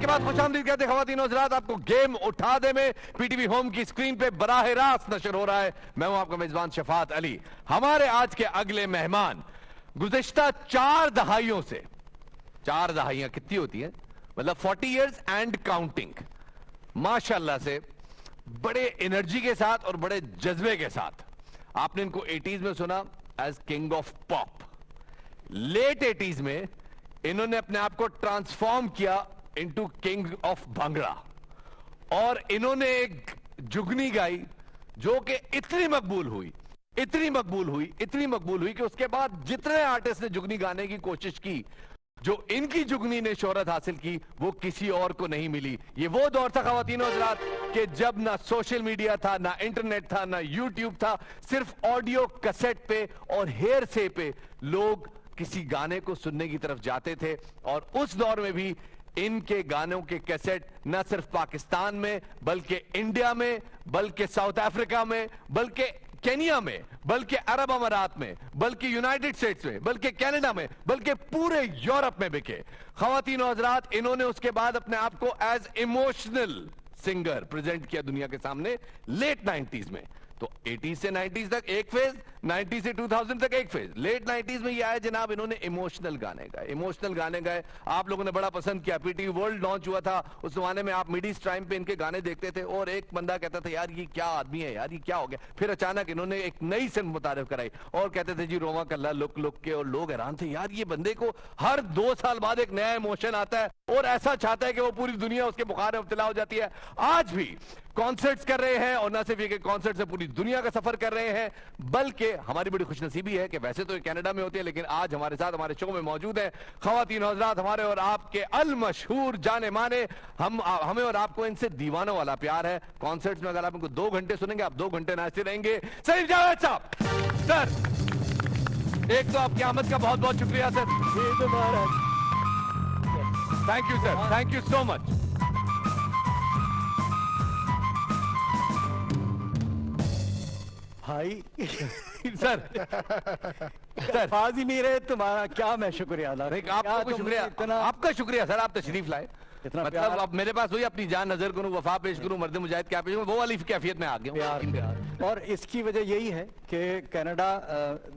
के बाद खुशामदीद कहते हैं ख़वातीन और हज़रात, आपको गेम उठा दे में पीटीवी होम की स्क्रीन पे बराह रास्त नशर हो रहा है। मैं हूं आपका मेजबान शफात अली। हमारे आज के अगले मेहमान गुज़िश्ता 4 दहाइयों से, 4 दहाइयां कितनी होती है, मतलब 40 इयर्स एंड काउंटिंग, माशाल्लाह से बड़े एनर्जी के साथ और बड़े जज्बे के साथ आपने इनको 80s में सुना as king of pop. Late 80s में इन्होंने अपने आप को ट्रांसफॉर्म किया इनटू किंग ऑफ भांगड़ा और इन्होंने एक जुगनी गाई जो कि इतनी मकबूल हुई, इतनी मकबूल हुई, इतनी मकबूल हुई कि उसके बाद जितने आर्टिस्ट ने जुगनी गाने की कोशिश की, जो इनकी जुगनी ने शोहरत हासिल की वो किसी और को नहीं मिली। ये वो दौर था ख़वातीन और हज़रात कि जब ना सोशल मीडिया था, ना इंटरनेट था, ना यूट्यूब था, सिर्फ ऑडियो कैसेट पे और हेयर से पे लोग किसी गाने को सुनने की तरफ जाते थे। और उस दौर में भी इनके गानों के कैसेट न सिर्फ पाकिस्तान में बल्कि इंडिया में, बल्कि साउथ अफ्रीका में, बल्कि केनिया में, बल्कि अरब अमारात में, बल्कि यूनाइटेड स्टेट्स में, बल्कि कनाडा में, बल्कि पूरे यूरोप में बिके। ख़वातीन और हज़रात, इन्होंने उसके बाद अपने आप को एज इमोशनल सिंगर प्रेजेंट किया दुनिया के सामने लेट 90s में। तो 80 से 90s तक एक फेज, 90 से 2000 तक एक फेज, लेट 90s में ये आया जनाब, इन्होंने इमोशनल गाने गाए, इमोशनल गाने गाए। आप लोगों ने बड़ा पसंद किया। पीटीवी वर्ल्ड लॉन्च हुआ था, उस जमाने में आप मिडीज टाइम पे इनके गाने देखते थे और एक बंदा कहता था यार ये क्या आदमी है, यार ये क्या हो गया। फिर अचानक इन्होंने एक नई सिंध मुतारिफ कराई और कहते थे जी रोमा कल्ला लुक लुक के, और लोग हैरान थे यार ये बंदे को हर 2 साल बाद एक नया इमोशन आता है और ऐसा चाहता है कि वो पूरी दुनिया उसके बुखार में मुब्तला हो जाती है। आज भी कॉन्सर्ट्स कर रहे हैं और न सिर्फ ये कि कॉन्सर्ट से पूरी दुनिया का सफर कर रहे हैं, बल्कि हमारी बड़ी खुशनसीबी है कि वैसे तो ये कनाडा में होते हैं लेकिन आज हमारे साथ हमारे शो में मौजूद है ख़वातीन और हज़रात, हमारे और आपके अल मशहूर जाने माने। हमें और आपको इनसे दीवानों वाला प्यार है। कॉन्सर्ट्स में अगर आप इनको 2 घंटे सुनेंगे आप 2 घंटे नाचते रहेंगे। सईद जावेद साहब, सर एक तो आपकी आमद का बहुत बहुत शुक्रिया sir. Thank you sir, thank you so much. भाई सर सर आज ही नहीं रहे तुम्हारा, क्या मैं शुक्रिया अदा करूं। आपका शुक्रिया, आपका शुक्रिया सर, आप तशरीफ लाए। इतना मतलब अब मेरे पास हुई अपनी जान नजर करूं, वफा पेश करूं, मर्द मुजाहिद क्या पेश करूं, वो वाली कैफियत में आ गया प्यार, प्यार। और इसकी वजह यही है कि कनाडा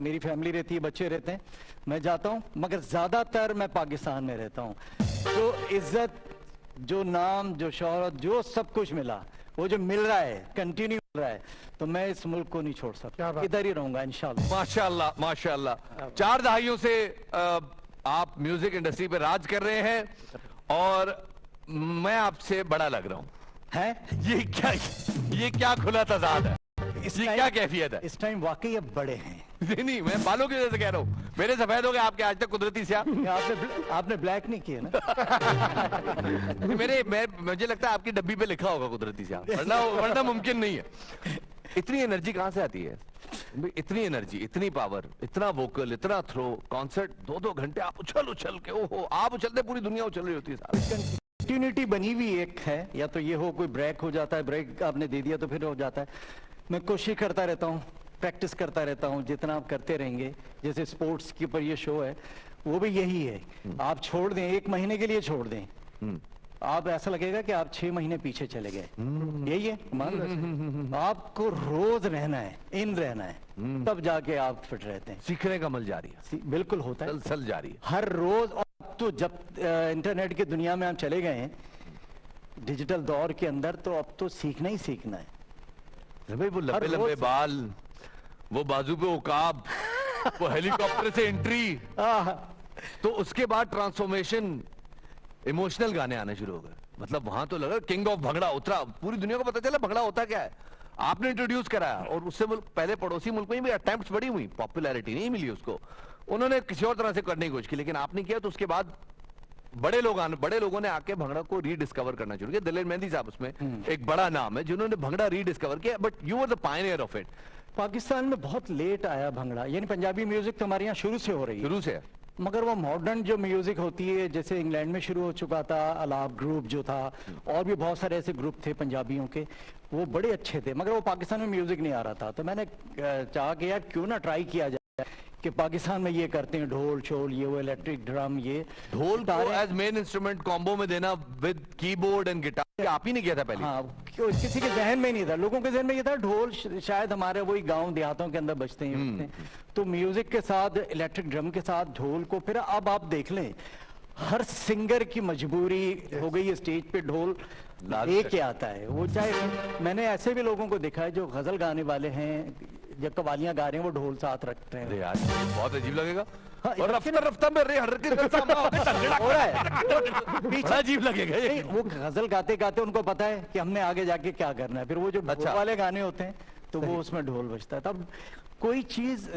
मेरी फैमिली रहती है, बच्चे रहते हैं, मैं जाता हूं, मगर ज्यादातर मैं पाकिस्तान में रहता हूं। जो इज्जत, जो नाम, जो शोहरत, जो सब कुछ मिला, वो जो मिल रहा है, कंटिन्यू मिल रहा है, तो मैं इस मुल्क को नहीं छोड़ सकता, इधर ही रहूंगा इंशाल्लाह। माशाल्लाह, माशाल्लाह। 4 दहाइयों से आप म्यूजिक इंडस्ट्री पे राज कर रहे हैं और मैं आपसे बड़ा लग रहा हूं। हैं? ये क्या खुला तजाद है, ये क्या कैफियत है? इस टाइम वाकई अब बड़े हैं। नहीं, मैं बालों की वजह से कह रहा हूँ, मेरे सफेद हो गए, आपके आज तक कुदरती से आपने ब्लैक नहीं किए ना। मुझे लगता है आपकी डब्बी पे लिखा होगा कुदरती से, वरना मुमकिन नहीं है। इतनी एनर्जी कहां से आती है? इतनी एनर्जी, इतनी पावर, इतना वोकल, इतना थ्रो, कॉन्सर्ट 2-2 घंटे आप उछल उछल के, ओहो, आप उछलते पूरी दुनिया उछल रही होती है। कंटिन्यूटी बनी हुई एक है, या तो ये हो कोई ब्रेक हो जाता है, ब्रेक आपने दे दिया तो फिर हो जाता है। मैं कोशिश करता रहता हूँ, प्रैक्टिस करता रहता हूँ, जितना आप करते रहेंगे। जैसे स्पोर्ट्स के ऊपर ये शो है, वो भी यही है, आप छोड़ दें, 1 महीने के लिए छोड़ दें, आप ऐसा लगेगा कि आप 6 महीने पीछे चले गए। यही है मान, आपको रोज रहना है, इन रहना है, तब जाके आप फिट रहते हैं। सीखने का अमल जारी है, बिल्कुल होता है, सल जारी है हर रोज। और तो जब इंटरनेट की दुनिया में हम चले गए हैं, डिजिटल दौर के अंदर, तो अब तो सीखना ही सीखना है भाई। वो लंबे लंबे बाल, वो बाजू पे उकाब, वो हेलीकॉप्टर से एंट्री, तो उसके बाद ट्रांसफॉर्मेशन, इमोशनल गाने आने शुरू हो गए। मतलब वहां तो लगा किंग ऑफ भंगड़ा उतरा, पूरी दुनिया को पता चला भंगड़ा होता क्या है, आपने इंट्रोड्यूस कराया। और उससे पहले पड़ोसी मुल्क में भी अटेम्प्ट्स बड़ी हुई, पॉपुलैरिटी नहीं मिली उसको, उन्होंने किसी और तरह से करने की कोशिश की, लेकिन आपने किया। तो उसके बाद बड़े लोगों ने आके भंगड़ा को रीडिस्कवर करना शुरू किया। दलेर मेहंदी साहब उसमें एक बड़ा नाम है जिन्होंने भंगड़ा रीडिस्कवर किया, but you were the Pioneer of it. Pakistan में बहुत लेट आया भंगड़ा, यानी पंजाबी म्यूजिक तो हमारे यहाँ शुरू से हो रही है, शुरू से, मगर वो मॉडर्न जो म्यूजिक होती है, जैसे इंग्लैंड में शुरू हो चुका था, अलाप ग्रुप जो था, और भी बहुत सारे ऐसे ग्रुप थे पंजाबियों के, वो बड़े अच्छे थे, मगर वो पाकिस्तान में म्यूजिक नहीं आ रहा था। तो मैंने चाहा कि यार क्यों ना ट्राई किया जाए कि पाकिस्तान में ये करते हैं, ढोल शोल ये वो इलेक्ट्रिक ड्रम, ये ढोल को गिटारें। एज मेन इंस्ट्रूमेंट कॉम्बो में देना विद कीबोर्ड एंड गिटार, आप ही ने किया था पहले? हाँ, किसी के जहन में नहीं था, लोगों के जहन में ये था ढोल शायद हमारे वही गांव देहातों के अंदर बजते हैं। तो म्यूजिक के साथ इलेक्ट्रिक ड्रम के साथ ढोल को, फिर अब आप देख लें हर सिंगर की मजबूरी हो गई है स्टेज पे ढोल लेके आता है। वो चाहे मैंने ऐसे भी लोगों को देखा है जो गजल गाने वाले हैं, जब कवालियां गा रहे हैं वो ढोल साथ रखते हैं। अरे यार ये बहुत अजीब लगेगा। हाँ, और रफ्ता रफ्ता में रे हर के सामने हो रहा है बड़ा अजीब लगेगा ये। नहीं, वो गजल गाते गाते उनको पता है कि हमने आगे जाके क्या करना है, फिर वो जो ढोल अच्छा। वाले गाने होते हैं तो वो उसमें ढोल बजता है। तब कोई चीज